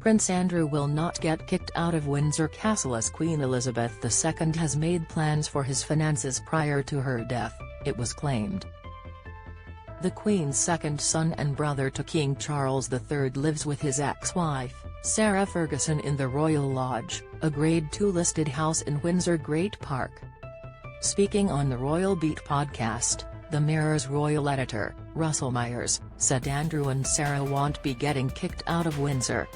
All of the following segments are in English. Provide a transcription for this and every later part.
Prince Andrew will not get kicked out of Windsor Castle as Queen Elizabeth II has made plans for his finances prior to her death, it was claimed. The Queen's second son and brother to King Charles III lives with his ex-wife, Sarah Ferguson, in the Royal Lodge, a Grade II listed house in Windsor Great Park. Speaking on the Royal Beat podcast, the Mirror's royal editor, Mr Myers, said Andrew and Sarah won't be getting kicked out of Windsor.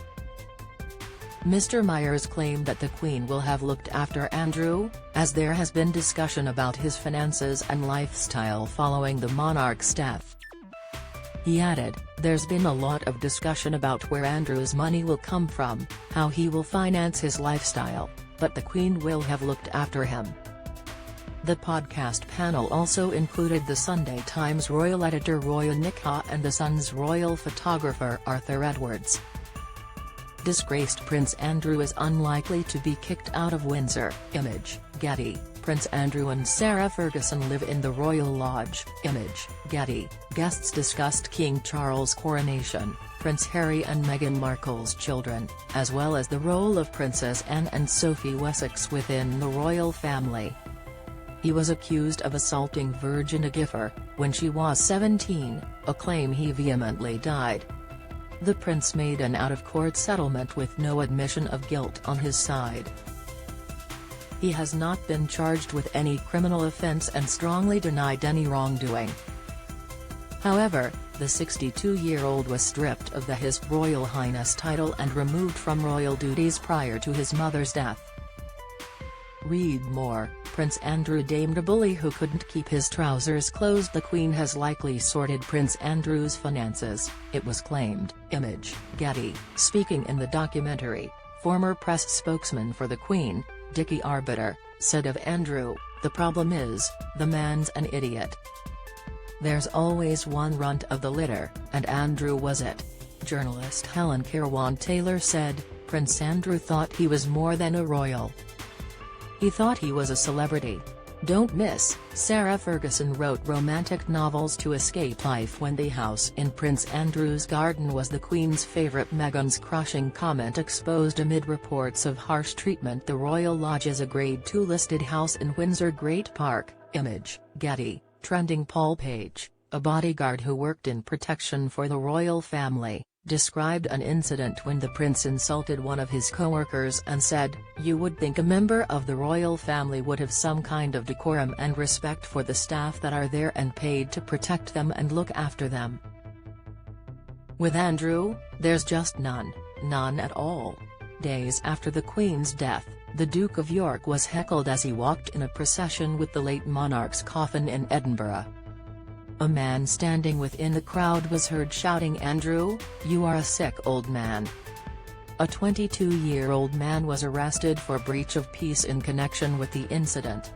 Mr Myers claimed that the Queen will have looked after Andrew, as there has been discussion about his finances and lifestyle following the monarch's death. He added, "There's been a lot of discussion about where Andrew's money will come from, how he will finance his lifestyle, but the Queen will have looked after him." The podcast panel also included the Sunday Times royal editor Roya Nikha and the Sun's royal photographer Arthur Edwards. Disgraced Prince Andrew is unlikely to be kicked out of Windsor. Image, Getty. Prince Andrew and Sarah Ferguson live in the Royal Lodge. Image, Getty. Guests discussed King Charles' coronation, Prince Harry and Meghan Markle's children, as well as the role of Princess Anne and Sophie Wessex within the royal family. He was accused of assaulting Virginia Gifford when she was 17, a claim he vehemently denied. The prince made an out-of-court settlement with no admission of guilt on his side. He has not been charged with any criminal offense and strongly denied any wrongdoing. However, the 62-year-old was stripped of the His Royal Highness title and removed from royal duties prior to his mother's death. Read more. Prince Andrew damed a bully who couldn't keep his trousers closed. The Queen has likely sorted Prince Andrew's finances, it was claimed. Image, Getty. Speaking in the documentary, former press spokesman for the Queen, Dickie Arbiter, said of Andrew, "The problem is, the man's an idiot. There's always one runt of the litter, and Andrew was it." Journalist Helen Kirwan-Taylor said, "Prince Andrew thought he was more than a royal. He thought he was a celebrity. Don't miss." Sarah Ferguson wrote romantic novels to escape life when the house in Prince Andrew's garden was the Queen's favourite. Meghan's crushing comment exposed amid reports of harsh treatment. The Royal Lodge is a Grade II listed house in Windsor Great Park. Image, Getty. Trending Paul Page, a bodyguard who worked in protection for the royal family, described an incident when the prince insulted one of his co-workers and said, "You would think a member of the royal family would have some kind of decorum and respect for the staff that are there and paid to protect them and look after them. With Andrew, there's just none at all." Days after the Queen's death, the Duke of York was heckled as he walked in a procession with the late monarch's coffin in Edinburgh. A man standing within the crowd was heard shouting, "Andrew, you are a sick old man." A 22-year-old man was arrested for breach of peace in connection with the incident.